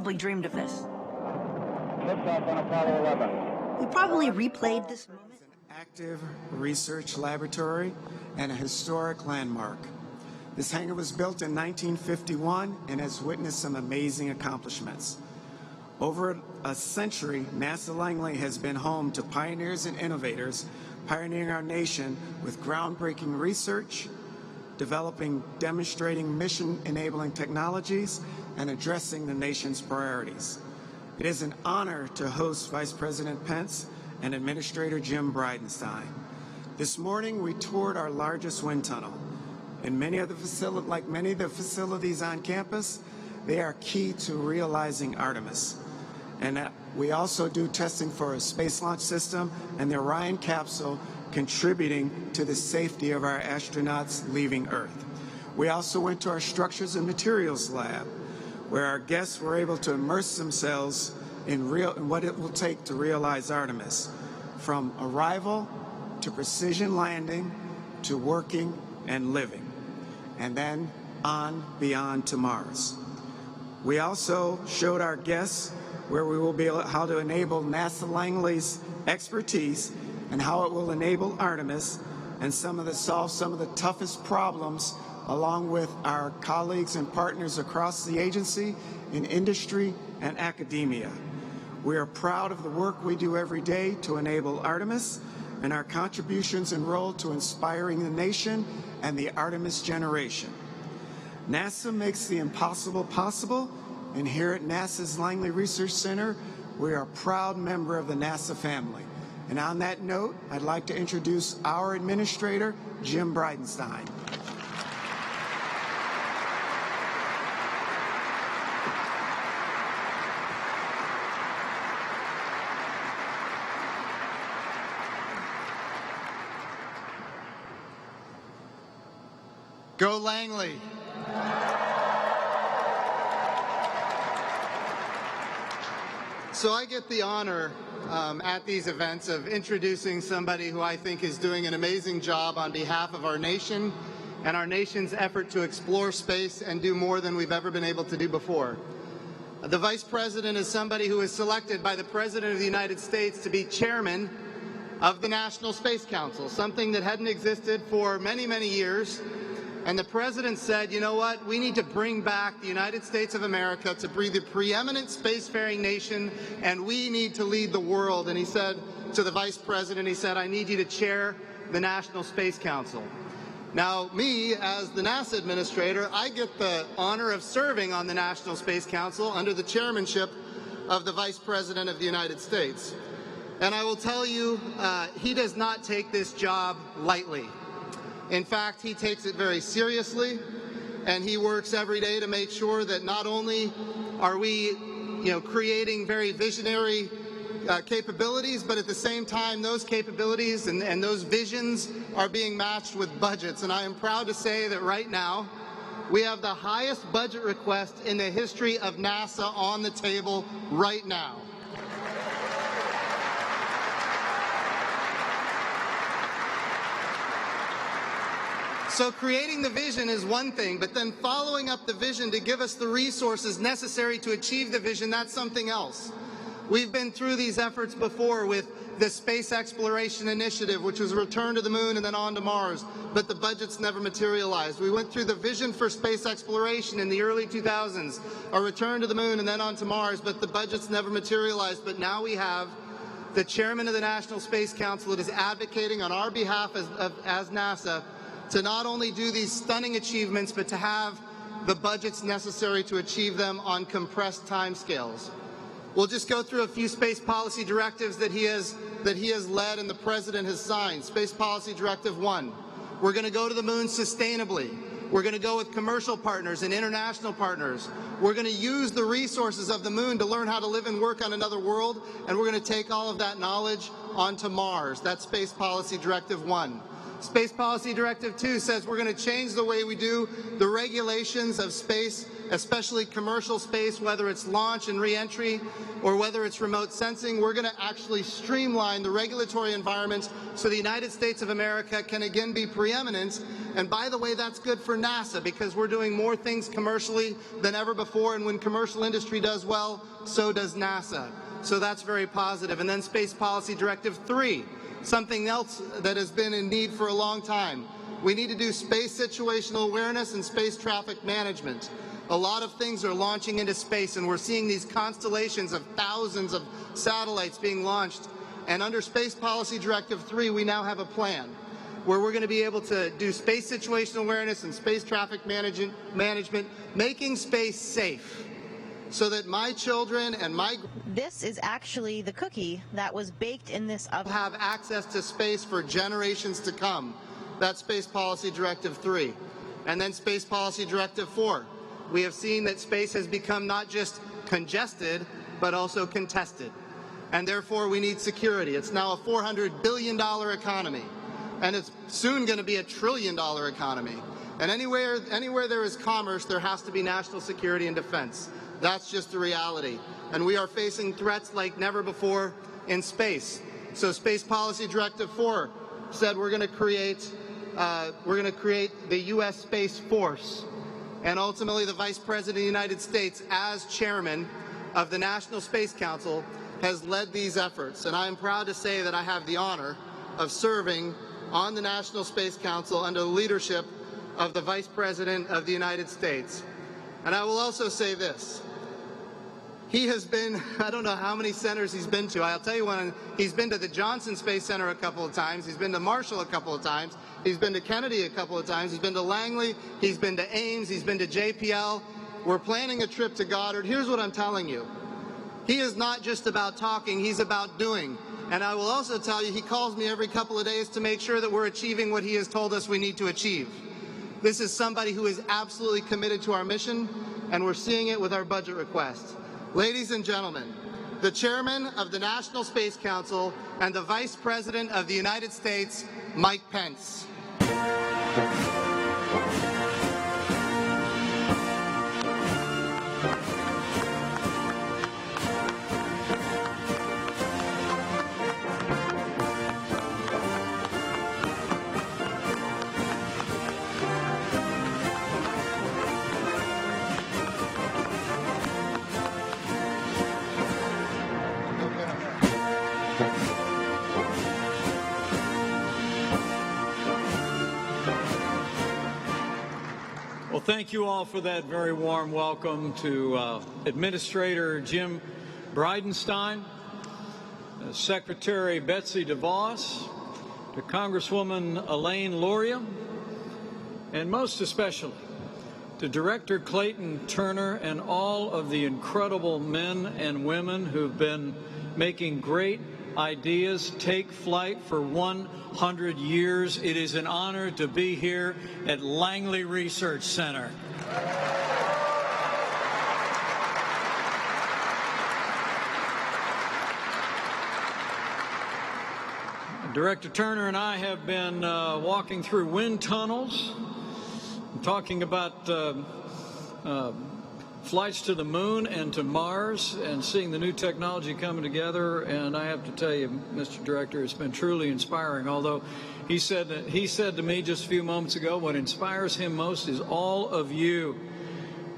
probably dreamed of this. Liftoff on Apollo 11. We probably replayed this moment. An active research laboratory and a historic landmark. This hangar was built in 1951 and has witnessed some amazing accomplishments. Over a century, NASA Langley has been home to pioneers and innovators pioneering our nation with groundbreaking research, demonstrating mission-enabling technologies, and addressing the nation's priorities. It is an honor to host Vice President Pence and Administrator Jim Bridenstine. This morning, we toured our largest wind tunnel. And like many of the facilities on campus, they are key to realizing Artemis. And we also do testing for a space launch system and the Orion capsule, contributing to the safety of our astronauts leaving Earth. We also went to our structures and materials lab, where our guests were able to immerse themselves in what it will take to realize Artemis, from arrival to precision landing to working and living, and then on beyond to Mars. We also showed our guests where we will be able how to enable NASA Langley's expertise and how it will enable Artemis and solve some of the toughest problems, along with our colleagues and partners across the agency in industry and academia. We are proud of the work we do every day to enable Artemis and our contributions and role to inspiring the nation and the Artemis generation. NASA makes the impossible possible, and here at NASA's Langley Research Center, we are a proud member of the NASA family. And on that note, I'd like to introduce our Administrator, Jim Bridenstine. Go Langley! So I get the honor at these events of introducing somebody who I think is doing an amazing job on behalf of our nation and our nation's effort to explore space and do more than we've ever been able to do before. The Vice President is somebody who was selected by the President of the United States to be chairman of the National Space Council, something that hadn't existed for many, many years. And the President said, you know what, we need to bring back the United States of America to be the preeminent spacefaring nation, and we need to lead the world. And he said to the Vice President, he said, I need you to chair the National Space Council. Now, me, as the NASA Administrator, I get the honor of serving on the National Space Council under the chairmanship of the Vice President of the United States. And I will tell you, he does not take this job lightly. In fact, he takes it very seriously, and he works every day to make sure that not only are we, creating very visionary capabilities, but at the same time, those capabilities and those visions are being matched with budgets. And I am proud to say that right now, we have the highest budget request in the history of NASA on the table right now. So creating the vision is one thing, but then following up the vision to give us the resources necessary to achieve the vision, that's something else. We've been through these efforts before with the Space Exploration Initiative, which was a return to the moon and then on to Mars, but the budgets never materialized. We went through the Vision for Space Exploration in the early 2000s, a return to the moon and then on to Mars, but the budgets never materialized. But now we have the chairman of the National Space Council that is advocating on our behalf as NASA to not only do these stunning achievements, but to have the budgets necessary to achieve them on compressed timescales. We'll just go through a few space policy directives that he has led and the President has signed. Space Policy Directive 1. We're going to go to the moon sustainably. We're going to go with commercial partners and international partners. We're going to use the resources of the moon to learn how to live and work on another world, and we're going to take all of that knowledge onto Mars. That's Space Policy Directive 1. Space Policy Directive 2 says we're going to change the way we do the regulations of space especially commercial space, whether it's launch and re-entry or whether it's remote sensing. We're going to actually streamline the regulatory environment so the United States of America can again be preeminent. And by the way, that's good for NASA because we're doing more things commercially than ever before, and when commercial industry does well, so does NASA. So that's very positive. And then Space Policy Directive 3, something else that has been in need for a long time. We need to do space situational awareness and space traffic management. A lot of things are launching into space, and we're seeing these constellations of thousands of satellites being launched. And under Space Policy Directive 3, we now have a plan where we're going to be able to do space situational awareness and space traffic management, making space safe so that my children and my This is actually the cookie that was baked in this oven. have access to space for generations to come. That's Space Policy Directive 3. And then Space Policy Directive 4. We have seen that space has become not just congested, but also contested. And therefore, we need security. It's now a $400 billion economy. And it's soon going to be a $1 trillion economy. And anywhere there is commerce, there has to be national security and defense. That's just the reality. And we are facing threats like never before in space. So Space Policy Directive 4 said we're going to create the U.S. Space Force. And ultimately, the Vice President of the United States, as chairman of the National Space Council, has led these efforts. And I am proud to say that I have the honor of serving on the National Space Council under the leadership of the Vice President of the United States. And I will also say this. He has been, I don't know how many centers he's been to. I'll tell you when he's been to the Johnson Space Center a couple of times. He's been to Marshall a couple of times. He's been to Kennedy a couple of times. He's been to Langley. He's been to Ames. He's been to JPL. We're planning a trip to Goddard. Here's what I'm telling you. He is not just about talking. He's about doing. And I will also tell you, he calls me every couple of days to make sure that we're achieving what he has told us we need to achieve. This is somebody who is absolutely committed to our mission, and we're seeing it with our budget request. Ladies and gentlemen, the chairman of the National Space Council and the Vice President of the United States, Mike Pence. Well, thank you all for that very warm welcome to Administrator Jim Bridenstine, Secretary Betsy DeVos, to Congresswoman Elaine Luria, and most especially to Director Clayton Turner and all of the incredible men and women who've been making great ideas take flight for 100 years. It is an honor to be here at Langley Research Center. Director Turner and I have been walking through wind tunnels, talking about flights to the moon and to Mars, and seeing the new technology coming together. And I have to tell you, Mr. Director, it's been truly inspiring. Although he said to me just a few moments ago, what inspires him most is all of you.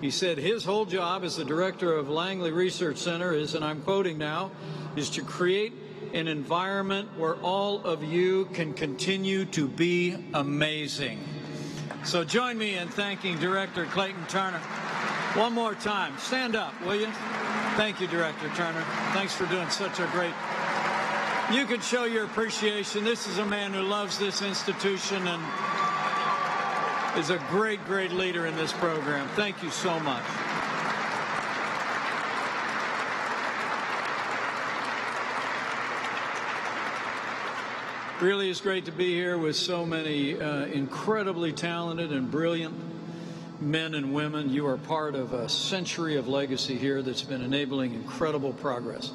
He said his whole job as the director of Langley Research Center is, and I'm quoting now, is to create an environment where all of you can continue to be amazing. So join me in thanking Director Clayton Turner. One more time. Stand up, will you? Thank you, Director Turner. Thanks for doing such a great... You can show your appreciation. This is a man who loves this institution and is a great, great leader in this program. Thank you so much. Really is great to be here with so many incredibly talented and brilliant men and women. You are part of a century of legacy here that's been enabling incredible progress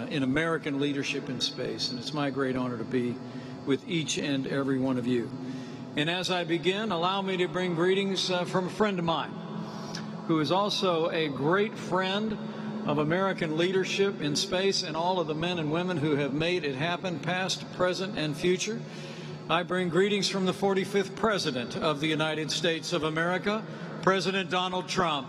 in American leadership in space. And it's my great honor to be with each and every one of you. And as I begin, allow me to bring greetings from a friend of mine, who is also a great friend of American leadership in space and all of the men and women who have made it happen, past, present, and future. I bring greetings from the 45th President of the United States of America, President Donald Trump.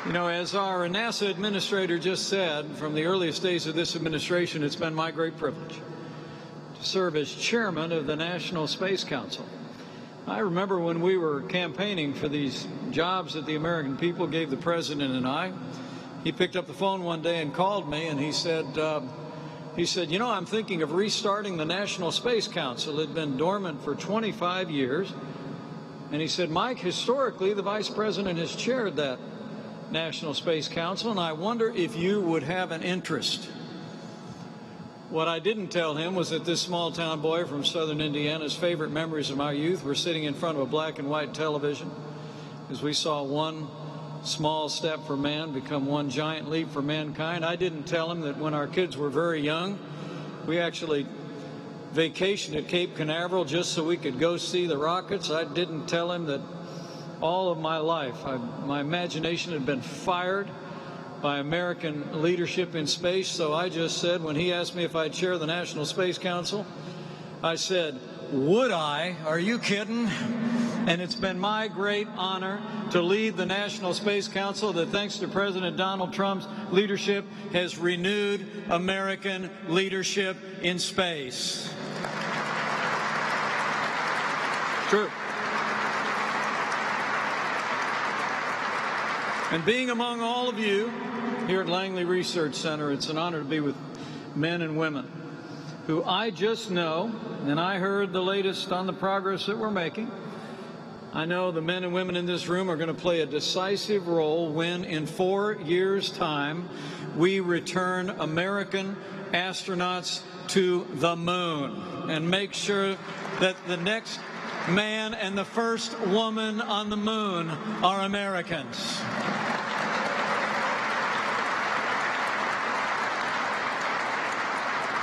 You know, as our NASA Administrator just said, from the earliest days of this administration, it's been my great privilege to serve as chairman of the National Space Council. I remember when we were campaigning for these jobs that the American people gave the President and I, he picked up the phone one day and called me, and he said, you know, I'm thinking of restarting the National Space Council. It had been dormant for 25 years. And he said, Mike, historically, the Vice President has chaired that National Space Council, and I wonder if you would have an interest. What I didn't tell him was that this small-town boy from southern Indiana's favorite memories of my youth were sitting in front of a black and white television as we saw one small step for man become one giant leap for mankind. I didn't tell him that when our kids were very young, we actually vacationed at Cape Canaveral just so we could go see the rockets. I didn't tell him that all of my life, my imagination had been fired by American leadership in space. So I just said, when he asked me if I'd chair the National Space Council, I said, would I? Are you kidding? And it's been my great honor to lead the National Space Council that, thanks to President Donald Trump's leadership, has renewed American leadership in space. True. And being among all of you here at Langley Research Center, it's an honor to be with men and women who I just know, and I heard the latest on the progress that we're making. I know the men and women in this room are going to play a decisive role when, in 4 years' time, we return American astronauts to the moon and make sure that the next man and the first woman on the moon are Americans.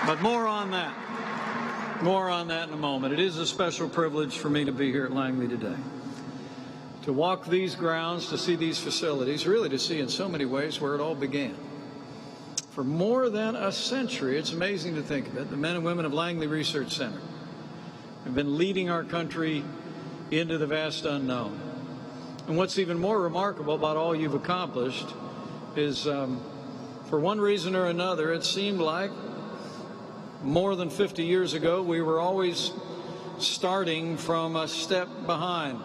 But more on that in a moment. It is a special privilege for me to be here at Langley today, to walk these grounds, to see these facilities, really to see in so many ways where it all began. For more than a century, it's amazing to think of it, the men and women of Langley Research Center have been leading our country into the vast unknown. And what's even more remarkable about all you've accomplished is, for one reason or another, it seemed like more than 50 years ago, we were always starting from a step behind.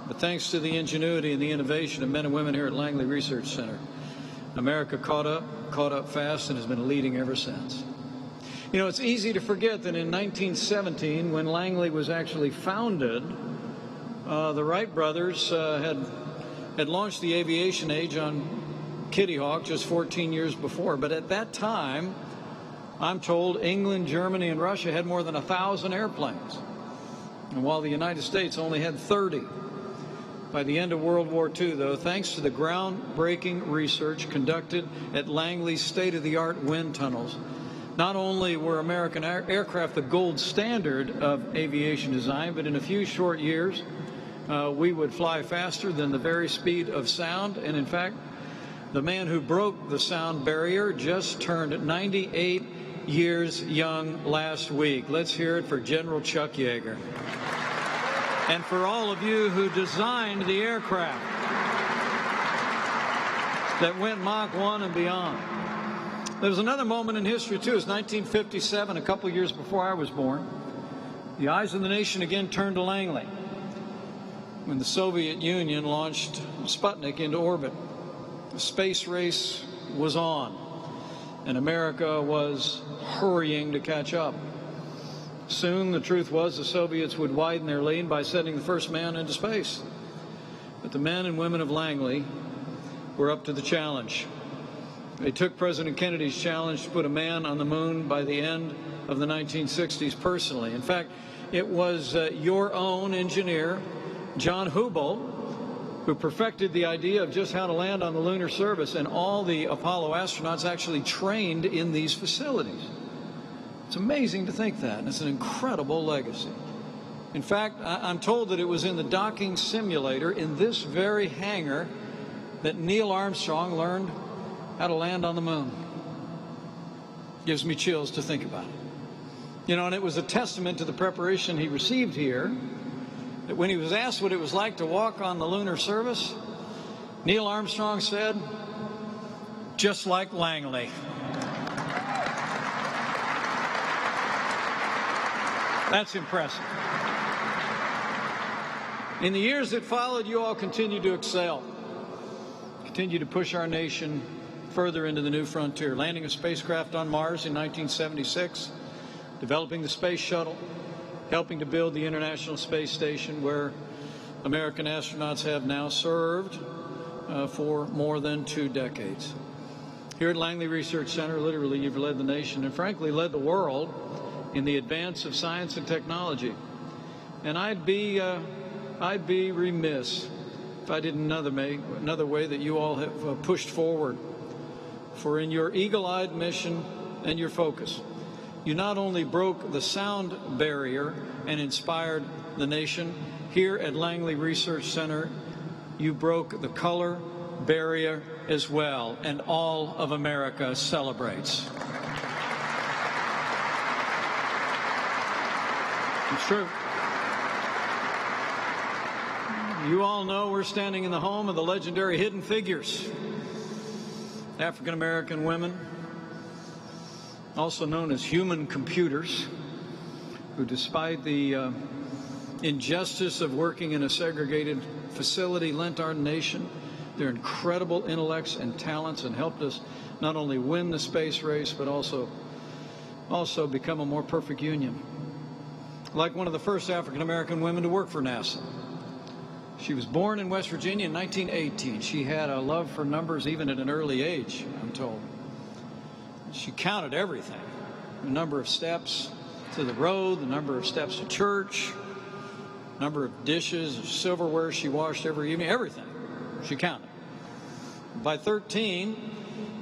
But thanks to the ingenuity and the innovation of men and women here at Langley Research Center, America caught up fast, and has been leading ever since. You know, it's easy to forget that in 1917, when Langley was actually founded, the Wright brothers had launched the aviation age on Kitty Hawk just 14 years before. But at that time, I'm told England, Germany, and Russia had more than 1,000 airplanes, and while the United States only had 30. By the end of World War II, though, thanks to the groundbreaking research conducted at Langley's state-of-the-art wind tunnels, not only were American aircraft the gold standard of aviation design, but in a few short years, we would fly faster than the very speed of sound. And in fact, the man who broke the sound barrier just turned 98 years young last week. Let's hear it for General Chuck Yeager. And for all of you who designed the aircraft that went Mach 1 and beyond. There was another moment in history, too. It was 1957, a couple years before I was born. The eyes of the nation again turned to Langley when the Soviet Union launched Sputnik into orbit. The space race was on, and America was hurrying to catch up. Soon, the truth was, the Soviets would widen their lead by sending the first man into space. But the men and women of Langley were up to the challenge. They took President Kennedy's challenge to put a man on the moon by the end of the 1960s personally. In fact, it was your own engineer, John Hubel, who perfected the idea of just how to land on the lunar surface, and all the Apollo astronauts actually trained in these facilities. It's amazing to think that, and it's an incredible legacy. In fact, I'm told that it was in the docking simulator in this very hangar that Neil Armstrong learned how to land on the moon. Gives me chills to think about it. You know, and it was a testament to the preparation he received here that when he was asked what it was like to walk on the lunar surface, Neil Armstrong said, "Just like Langley." That's impressive. In the years that followed, you all continued to excel, continued to push our nation further into the new frontier, landing a spacecraft on Mars in 1976, developing the space shuttle, helping to build the International Space Station, where American astronauts have now served for more than 2 decades. Here at Langley Research Center, literally, you've led the nation and, frankly, led the world in the advance of science and technology. And I'd be remiss if I didn't another way that you all have pushed forward. For in your eagle-eyed mission and your focus, you not only broke the sound barrier and inspired the nation, here at Langley Research Center, you broke the color barrier as well, and all of America celebrates. It's true. You all know we're standing in the home of the legendary Hidden Figures, African-American women, also known as human computers, who, despite the injustice of working in a segregated facility, lent our nation their incredible intellects and talents and helped us not only win the space race, but also become a more perfect union. Like one of the first African-American women to work for NASA. She was born in West Virginia in 1918. She had a love for numbers even at an early age, I'm told. She counted everything. The number of steps to the road, the number of steps to church, number of dishes, silverware she washed every evening, everything. She counted. By 13,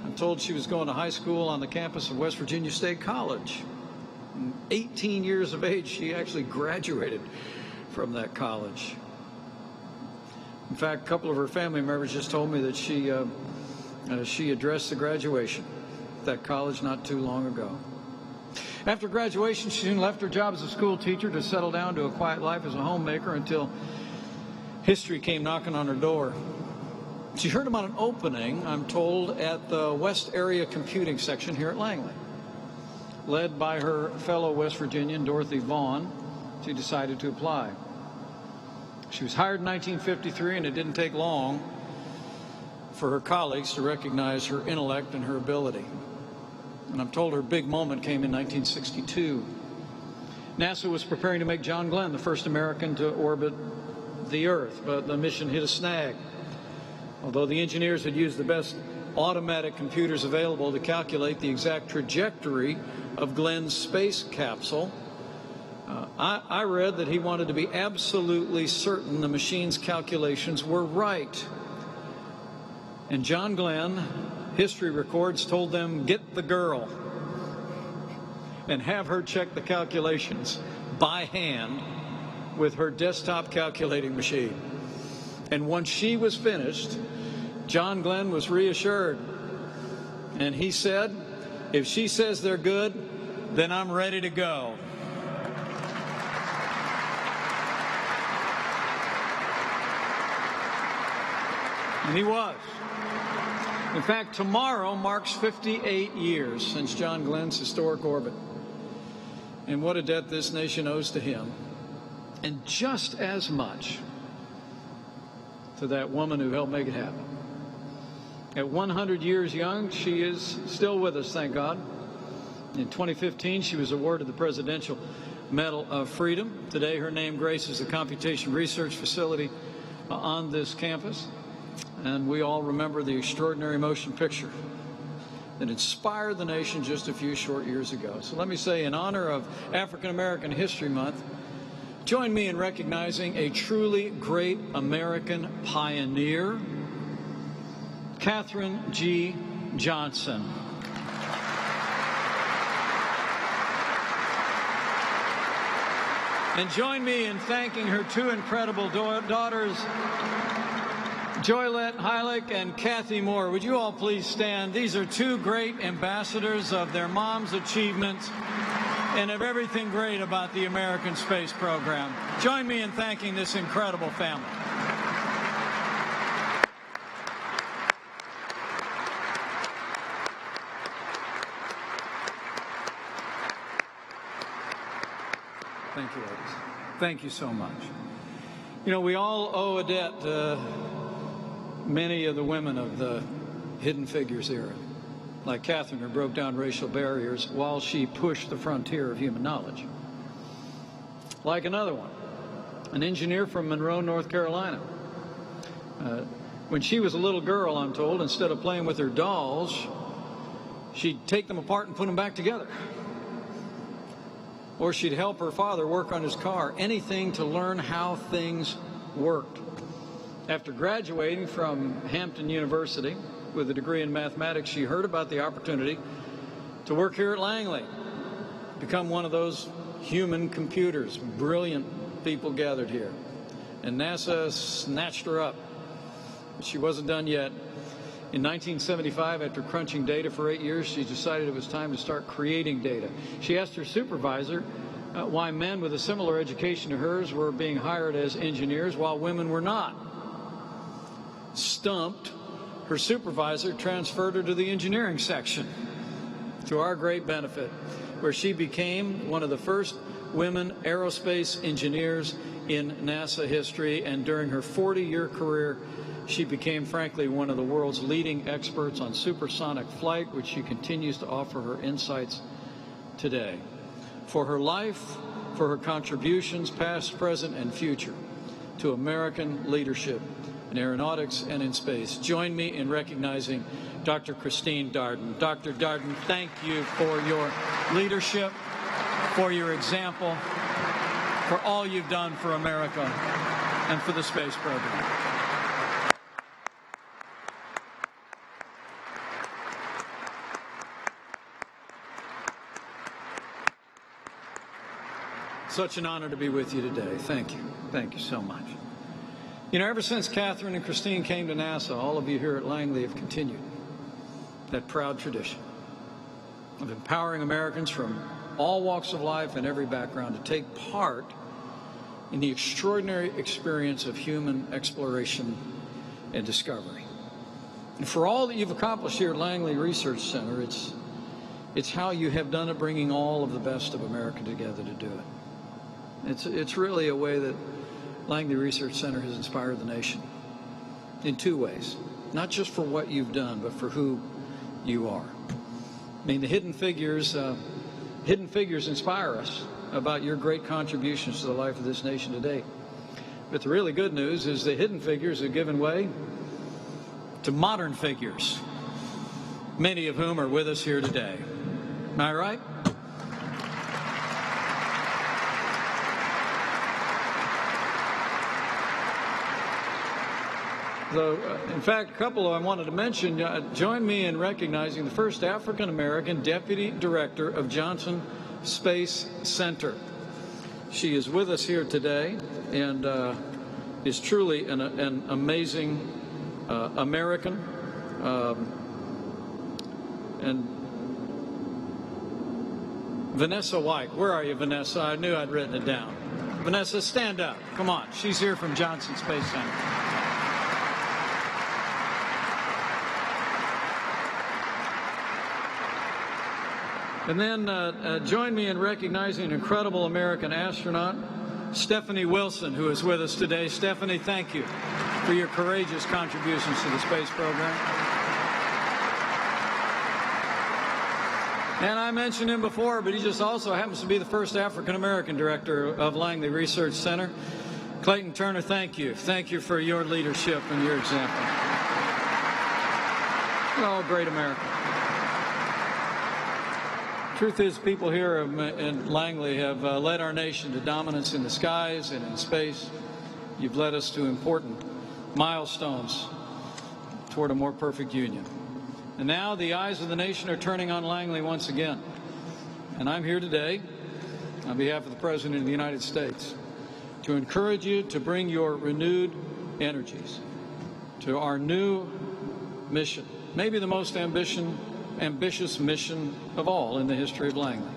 I'm told she was going to high school on the campus of West Virginia State College. 18 years of age, she actually graduated from that college. In fact, a couple of her family members just told me that she addressed the graduation at that college not too long ago. After graduation, she soon left her job as a school teacher to settle down to a quiet life as a homemaker until history came knocking on her door. She heard about an opening, I'm told, at the West Area Computing section here at Langley. Led by her fellow West Virginian, Dorothy Vaughn, she decided to apply. She was hired in 1953, and it didn't take long for her colleagues to recognize her intellect and her ability. And I'm told her big moment came in 1962. NASA was preparing to make John Glenn the first American to orbit the Earth, but the mission hit a snag. Although the engineers had used the best automatic computers available to calculate the exact trajectory of Glenn's space capsule, I read that he wanted to be absolutely certain the machine's calculations were right. And John Glenn, history records, told them, "Get the girl and have her check the calculations by hand with her desktop calculating machine." And once she was finished, John Glenn was reassured. And he said, "If she says they're good, then I'm ready to go." And he was. In fact, tomorrow marks 58 years since John Glenn's historic orbit. And what a debt this nation owes to him. And just as much to that woman who helped make it happen. At 100 years young, she is still with us, thank God. In 2015, she was awarded the Presidential Medal of Freedom. Today, her name graces the Computation Research Facility on this campus. And we all remember the extraordinary motion picture that inspired the nation just a few short years ago. So let me say, in honor of African American History Month, Join me in recognizing a truly great American pioneer, Katherine G. Johnson. And join me in thanking her two incredible daughters, Joylette Heilich and Kathy Moore. Would you all please stand? These are two great ambassadors of their mom's achievements and of everything great about the American space program. Join me in thanking this incredible family. Thank you, ladies. Thank you so much. You know, we all owe a debt to many of the women of the Hidden Figures era, like Katherine, who broke down racial barriers while she pushed the frontier of human knowledge. Like another one, an engineer from Monroe, North Carolina. When she was a little girl, I'm told, instead of playing with her dolls, she'd take them apart and put them back together. Or she'd help her father work on his car, anything to learn how things worked. After graduating from Hampton University with a degree in mathematics, she heard about the opportunity to work here at Langley, become one of those human computers. Brilliant people gathered here. And NASA snatched her up. But she wasn't done yet. In 1975, after crunching data for 8 years, she decided it was time to start creating data. She asked her supervisor why men with a similar education to hers were being hired as engineers while women were not. Stumped, her supervisor transferred her to the engineering section, to our great benefit, where she became one of the first women aerospace engineers in NASA history, and during her 40-year career, she became, frankly, one of the world's leading experts on supersonic flight, which she continues to offer her insights today. For her life, for her contributions, past, present, and future, to American leadership in aeronautics and in space, join me in recognizing Dr. Christine Darden. Dr. Darden, thank you for your leadership, for your example, for all you've done for America and for the space program. Such an honor to be with you today. Thank you. Thank you so much. You know, ever since Katherine and Christine came to NASA, all of you here at Langley have continued that proud tradition of empowering Americans from all walks of life and every background to take part in the extraordinary experience of human exploration and discovery. And for all that you've accomplished here at Langley Research Center, it's how you have done it, bringing all of the best of America together to do it. It's really a way that Langley Research Center has inspired the nation in two ways, not just for what you've done, but for who you are. I mean, the hidden figures inspire us about your great contributions to the life of this nation today. But the really good news is the hidden figures have given way to modern figures, many of whom are with us here today. Am I right? In fact, a couple I wanted to mention, join me in recognizing the first African-American Deputy Director of Johnson Space Center. She is with us here today and is truly an amazing American. And Vanessa White, where are you, Vanessa? I knew I'd written it down. Vanessa, stand up. Come on. She's here from Johnson Space Center. And then join me in recognizing an incredible American astronaut, Stephanie Wilson, who is with us today. Stephanie, thank you for your courageous contributions to the space program. And I mentioned him before, but he just also happens to be the first African-American director of Langley Research Center. Clayton Turner, thank you. Thank you for your leadership and your example. We're all great Americans. truth is, people here in Langley have led our nation to dominance in the skies and in space. You've led us to important milestones toward a more perfect union. And now the eyes of the nation are turning on Langley once again. And I'm here today on behalf of the President of the United States to encourage you to bring your renewed energies to our new mission, maybe the most ambitious mission of all in the history of Langley.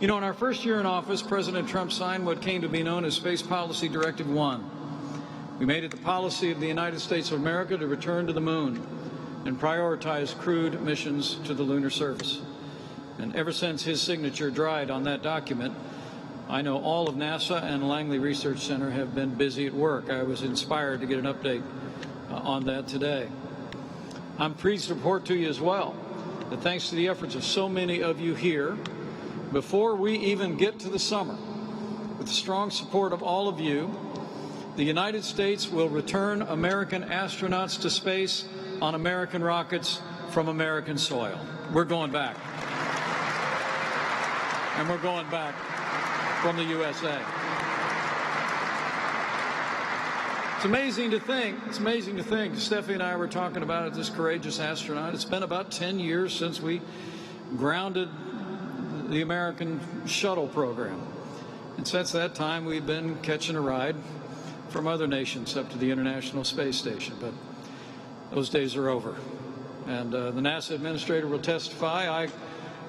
You know, in our first year in office, President Trump signed what came to be known as Space Policy Directive 1. We made it the policy of the United States of America to return to the moon and prioritize crewed missions to the lunar surface. And ever since his signature dried on that document, I know all of NASA and Langley Research Center have been busy at work. I was inspired to get an update on that today. I'm pleased to report to you as well that thanks to the efforts of so many of you here, before we even get to the summer, with the strong support of all of you, the United States will return American astronauts to space on American rockets from American soil. We're going back. And we're going back from the USA. It's amazing to think, Steffi and I were talking about it, this courageous astronaut. It's been about 10 years since we grounded the American shuttle program. And since that time, we've been catching a ride from other nations up to the International Space Station. But those days are over. And the NASA Administrator will testify.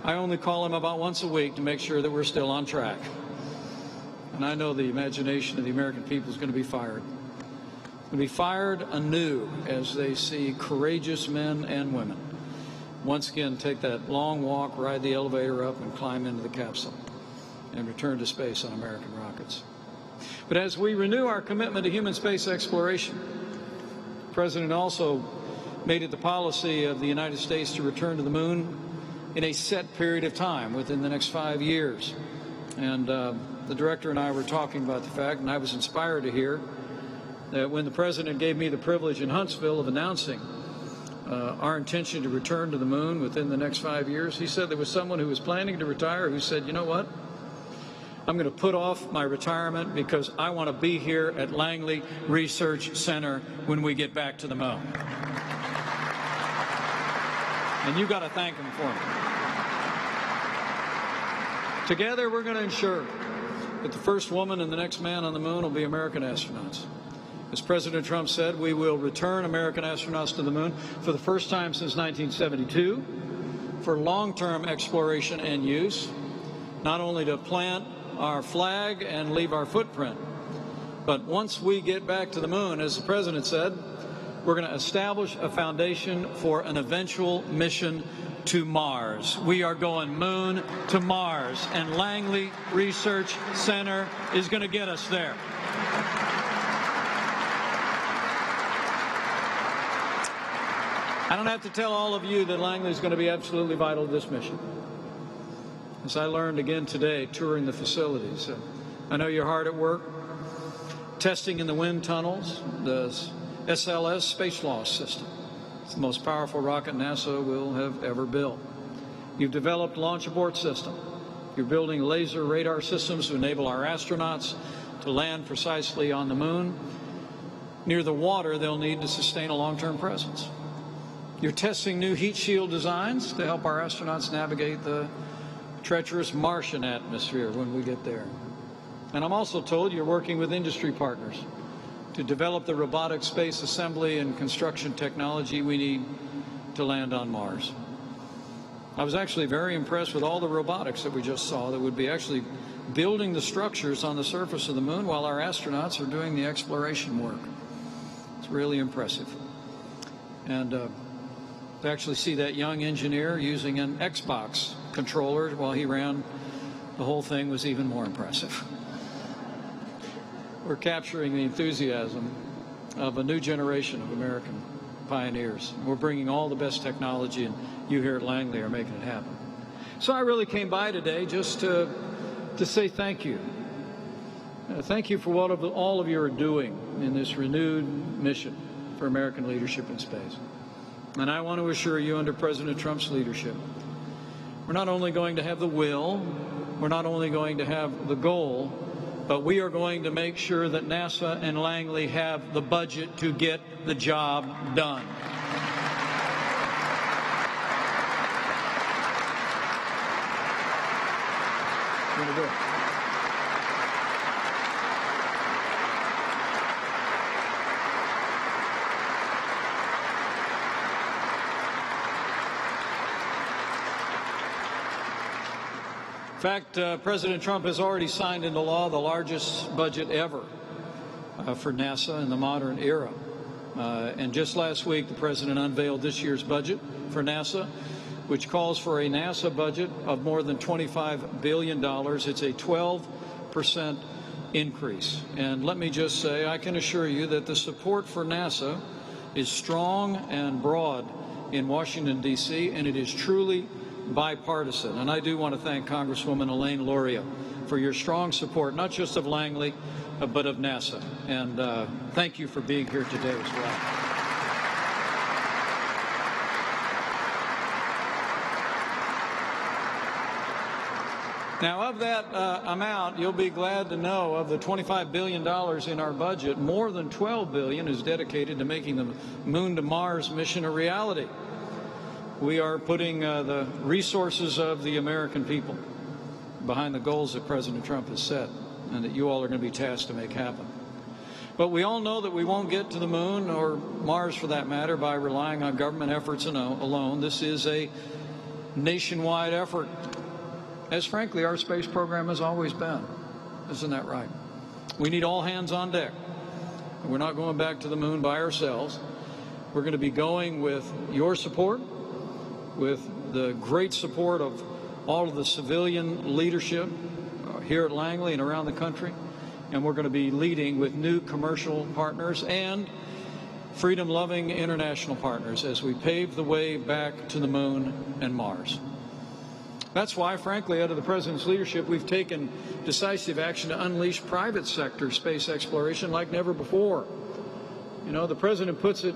I only call him about once a week to make sure that we're still on track. And I know the imagination of the American people is going to be fired. It's going to be fired anew as they see courageous men and women once again take that long walk, ride the elevator up, and climb into the capsule and return to space on American rockets. But as we renew our commitment to human space exploration, the President also made it the policy of the United States to return to the moon in a set period of time within the next 5 years. And the Director and I were talking about the fact, and I was inspired to hear, that when the President gave me the privilege in Huntsville of announcing our intention to return to the moon within the next 5 years, he said there was someone who was planning to retire who said, you know what? I'm going to put off my retirement because I want to be here at Langley Research Center when we get back to the moon. And you got to thank him for it. Together, we're going to ensure that the first woman and the next man on the moon will be American astronauts. As President Trump said, we will return American astronauts to the moon for the first time since 1972 for long-term exploration and use, not only to plant our flag and leave our footprint, but once we get back to the moon, as the President said, we're going to establish a foundation for an eventual mission to Mars. We are going moon to Mars, and Langley Research Center is going to get us there. I don't have to tell all of you that Langley is going to be absolutely vital to this mission. As I learned again today, touring the facilities, I know you're hard at work, testing in the wind tunnels, the SLS Space Launch System. It's the most powerful rocket NASA will have ever built. You've developed a launch abort system. You're building laser radar systems to enable our astronauts to land precisely on the moon, near the water they'll need to sustain a long-term presence. You're testing new heat shield designs to help our astronauts navigate the treacherous Martian atmosphere when we get there. And I'm also told you're working with industry partners to develop the robotic space assembly and construction technology we need to land on Mars. I was actually very impressed with all the robotics that we just saw that would be actually building the structures on the surface of the moon while our astronauts are doing the exploration work. It's really impressive. And to actually see that young engineer using an Xbox controller while he ran the whole thing was even more impressive. We're capturing the enthusiasm of a new generation of American pioneers. We're bringing all the best technology, and you here at Langley are making it happen. So I really came by today just to say thank you. Thank you for what all of you are doing in this renewed mission for American leadership in space. And I want to assure you, under President Trump's leadership, We're not only going to have the will, we're not only going to have the goal, but we are going to make sure that NASA and Langley have the budget to get the job done. In fact, President Trump has already signed into law the largest budget ever for NASA in the modern era. And just last week, the President unveiled this year's budget for NASA, which calls for a NASA budget of more than $25 billion. It's a 12% increase. And let me just say, I can assure you that the support for NASA is strong and broad in Washington, D.C., and it is truly bipartisan. And I do want to thank Congresswoman Elaine Luria for your strong support, not just of Langley, but of NASA. And thank you for being here today as well. Now, of that amount, you'll be glad to know of the $25 billion in our budget, more than $12 billion is dedicated to making the Moon to Mars mission a reality. We are putting the resources of the American people behind the goals that President Trump has set and that you all are going to be tasked to make happen. But we all know that we won't get to the moon or Mars, for that matter, by relying on government efforts alone. This is a nationwide effort, as frankly our space program has always been. Isn't that right? We need all hands on deck. We're not going back to the moon by ourselves. We're going to be going with your support, with the great support of all of the civilian leadership here at Langley and around the country. And we're going to be leading with new commercial partners and freedom-loving international partners as we pave the way back to the moon and Mars. That's why, frankly, under the President's leadership, we've taken decisive action to unleash private sector space exploration like never before. You know, the President puts it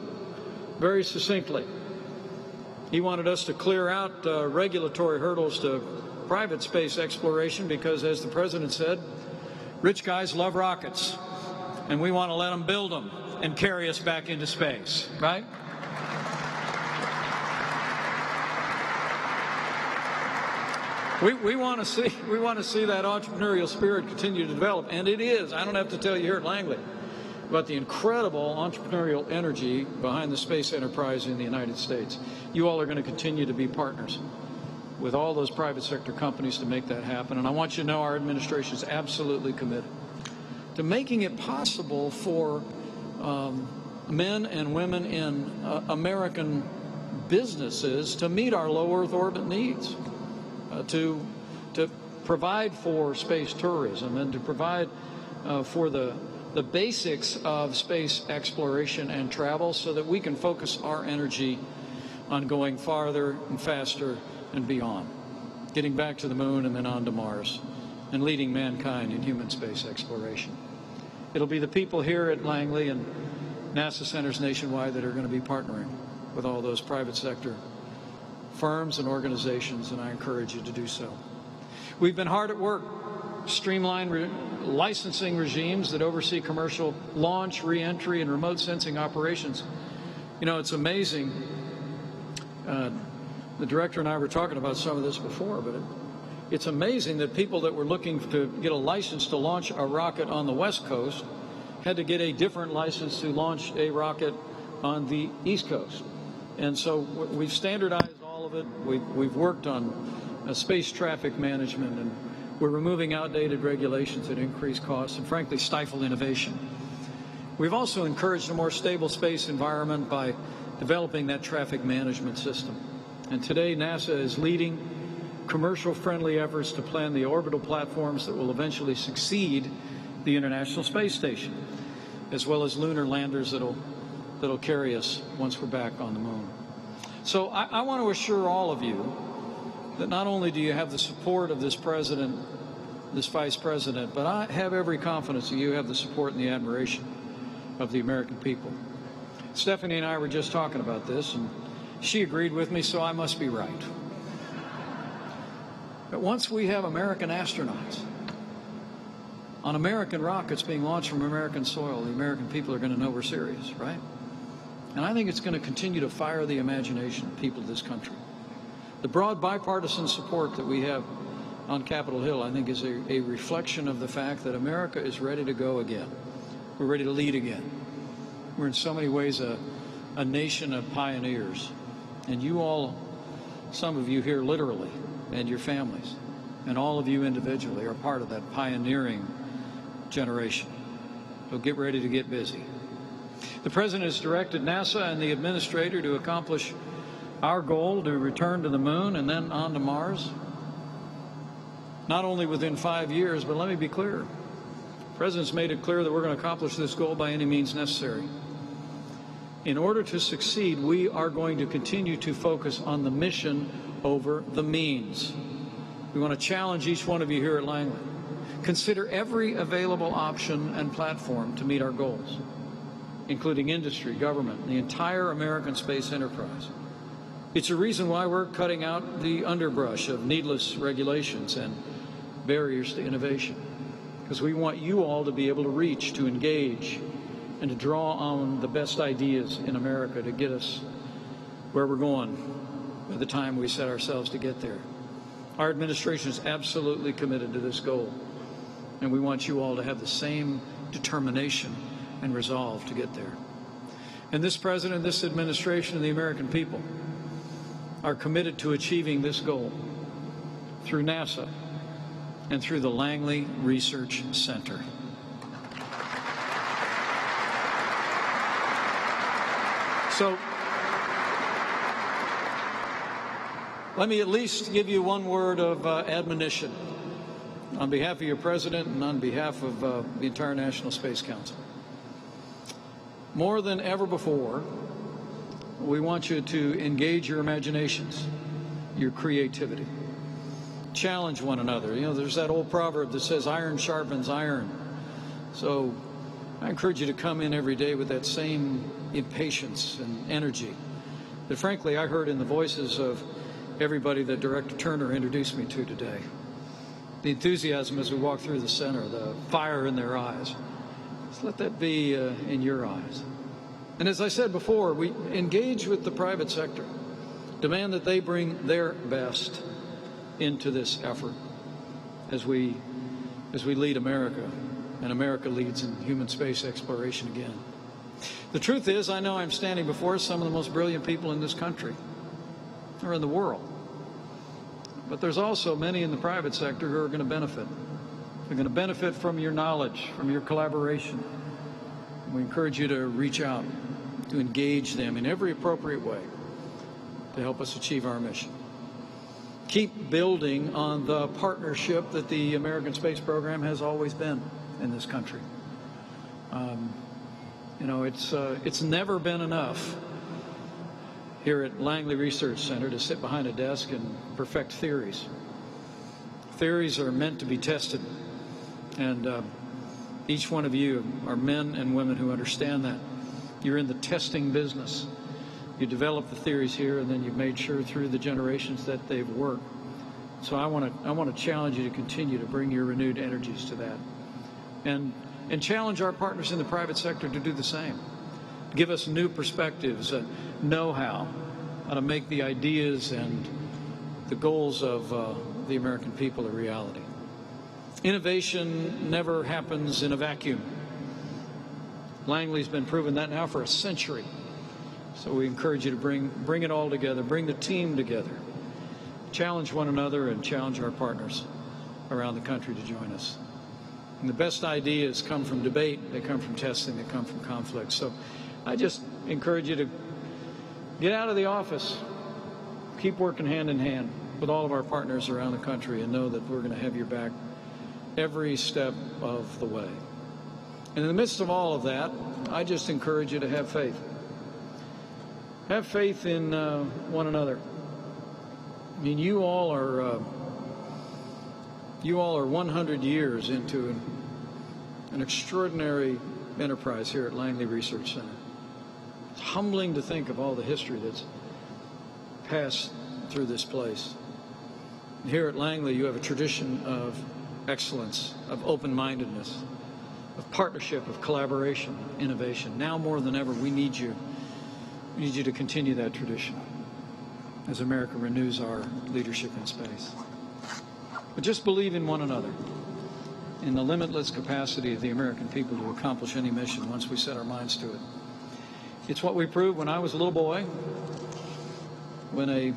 very succinctly. He wanted us to clear out regulatory hurdles to private space exploration because, as the President said, rich guys love rockets, and we want to let them build them and carry us back into space, right? We want to see that entrepreneurial spirit continue to develop, and it is. I don't have to tell you here at Langley about the incredible entrepreneurial energy behind the space enterprise in the United States. You all are going to continue to be partners with all those private sector companies to make that happen. And I want you to know our administration is absolutely committed to making it possible for men and women in American businesses to meet our low Earth orbit needs, to provide for space tourism and to provide for the basics of space exploration and travel so that we can focus our energy on going farther and faster and beyond, getting back to the moon and then on to Mars, and leading mankind in human space exploration. It'll be the people here at Langley and NASA centers nationwide that are going to be partnering with all those private sector firms and organizations, and I encourage you to do so. We've been hard at work streamline licensing regimes that oversee commercial launch, re-entry, and remote sensing operations. You know, it's amazing. The director and I were talking about some of this before, but it's amazing that people that were looking to get a license to launch a rocket on the West Coast had to get a different license to launch a rocket on the East Coast. And so we've standardized all of it. We've worked on space traffic management, and we're removing outdated regulations that increase costs and, frankly, stifle innovation. We've also encouraged a more stable space environment by developing that traffic management system. And today, NASA is leading commercial-friendly efforts to plan the orbital platforms that will eventually succeed the International Space Station, as well as lunar landers that'll carry us once we're back on the moon. So I want to assure all of you that not only do you have the support of this president, this vice president, but I have every confidence that you have the support and the admiration of the American people. Stephanie and I were just talking about this, and she agreed with me, so I must be right. But once we have American astronauts on American rockets being launched from American soil, the American people are going to know we're serious, right? And I think it's going to continue to fire the imagination of people of this country. The broad bipartisan support that we have on Capitol Hill, I think, is a reflection of the fact that America is ready to go again. We're ready to lead again. We're in so many ways a nation of pioneers. And you all, some of you here literally, and your families, and all of you individually are part of that pioneering generation. So get ready to get busy. The President has directed NASA and the Administrator to accomplish our goal to return to the Moon and then on to Mars, not only within 5 years, but let me be clear. The President's made it clear that we're going to accomplish this goal by any means necessary. In order to succeed, we are going to continue to focus on the mission over the means. We want to challenge each one of you here at Langley. Consider every available option and platform to meet our goals, including industry, government, and the entire American space enterprise. It's a reason why we're cutting out the underbrush of needless regulations and barriers to innovation, because we want you all to be able to reach, to engage, and to draw on the best ideas in America to get us where we're going by the time we set ourselves to get there. Our administration is absolutely committed to this goal, and we want you all to have the same determination and resolve to get there. And this President, this administration, and the American people are committed to achieving this goal through NASA and through the Langley Research Center. So let me at least give you one word of admonition on behalf of your President and on behalf of the entire National Space Council. More than ever before, we want you to engage your imaginations, your creativity. Challenge one another. You know, there's that old proverb that says iron sharpens iron. So I encourage you to come in every day with that same impatience and energy that, frankly, I heard in the voices of everybody that Director Turner introduced me to today. The enthusiasm as we walk through the center, the fire in their eyes. Just let that be in your eyes. And as I said before, we engage with the private sector, demand that they bring their best into this effort as we lead America, and America leads in human space exploration again. The truth is, I know I'm standing before some of the most brilliant people in this country, or in the world. But there's also many in the private sector who are going to benefit. They're going to benefit from your knowledge, from your collaboration. We encourage you to reach out, to engage them in every appropriate way to help us achieve our mission. Keep building on the partnership that the American space program has always been in this country. It's never been enough here at Langley Research Center to sit behind a desk and perfect theories. Theories are meant to be tested, and each one of you are men and women who understand that. You're in the testing business. You develop the theories here, and then you've made sure through the generations that they've worked. So I want to challenge you to continue to bring your renewed energies to that, and challenge our partners in the private sector to do the same. Give us new perspectives, know-how to make the ideas and the goals of the American people a reality. Innovation never happens in a vacuum. Langley's been proving that now for a century. So we encourage you to bring it all together, bring the team together, challenge one another, and challenge our partners around the country to join us. And the best ideas come from debate, they come from testing, they come from conflict. So I just encourage you to get out of the office, keep working hand in hand with all of our partners around the country, and know that we're going to have your back every step of the way. And in the midst of all of that, I just encourage you to have faith. Have faith in one another. I mean, you all are 100 years into an extraordinary enterprise here at Langley Research Center. It's humbling to think of all the history that's passed through this place. Here at Langley, you have a tradition of excellence, of open-mindedness, of partnership, of collaboration, innovation. Now more than ever, we need you. We need you to continue that tradition as America renews our leadership in space. But just believe in one another, in the limitless capacity of the American people to accomplish any mission once we set our minds to it. It's what we proved when I was a little boy, when a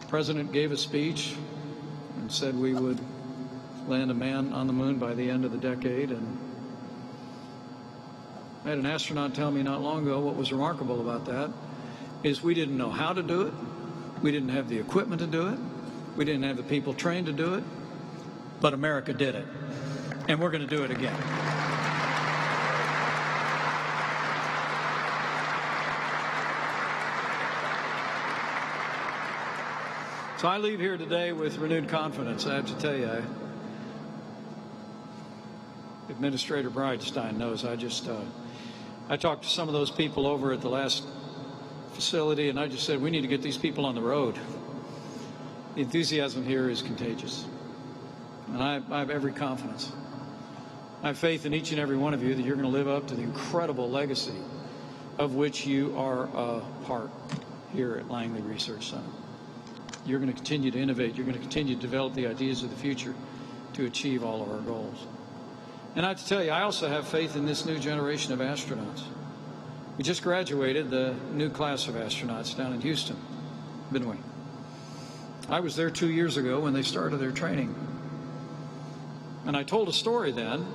president gave a speech and said we would land a man on the moon by the end of the decade. And I had an astronaut tell me not long ago what was remarkable about that is we didn't know how to do it. We didn't have the equipment to do it. We didn't have the people trained to do it. But America did it. And we're going to do it again. So I leave here today with renewed confidence. I have to tell you, Administrator Bridenstine knows I talked to some of those people over at the last facility, and I just said, we need to get these people on the road. The enthusiasm here is contagious. And I have every confidence. I have faith in each and every one of you that you're going to live up to the incredible legacy of which you are a part here at Langley Research Center. You're going to continue to innovate. You're going to continue to develop the ideas of the future to achieve all of our goals. And I have to tell you, I also have faith in this new generation of astronauts. We just graduated the new class of astronauts down in Houston, didn't we? I was there 2 years ago when they started their training. And I told a story then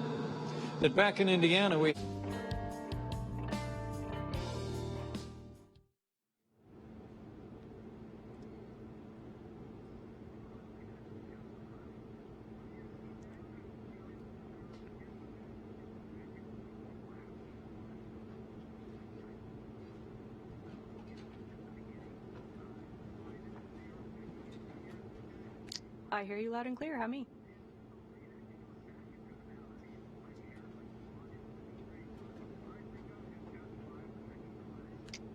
that back in Indiana, we... I hear you loud and clear. How me?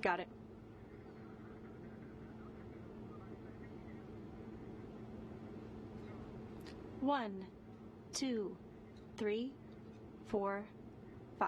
Got it. One, 2, 3, 4,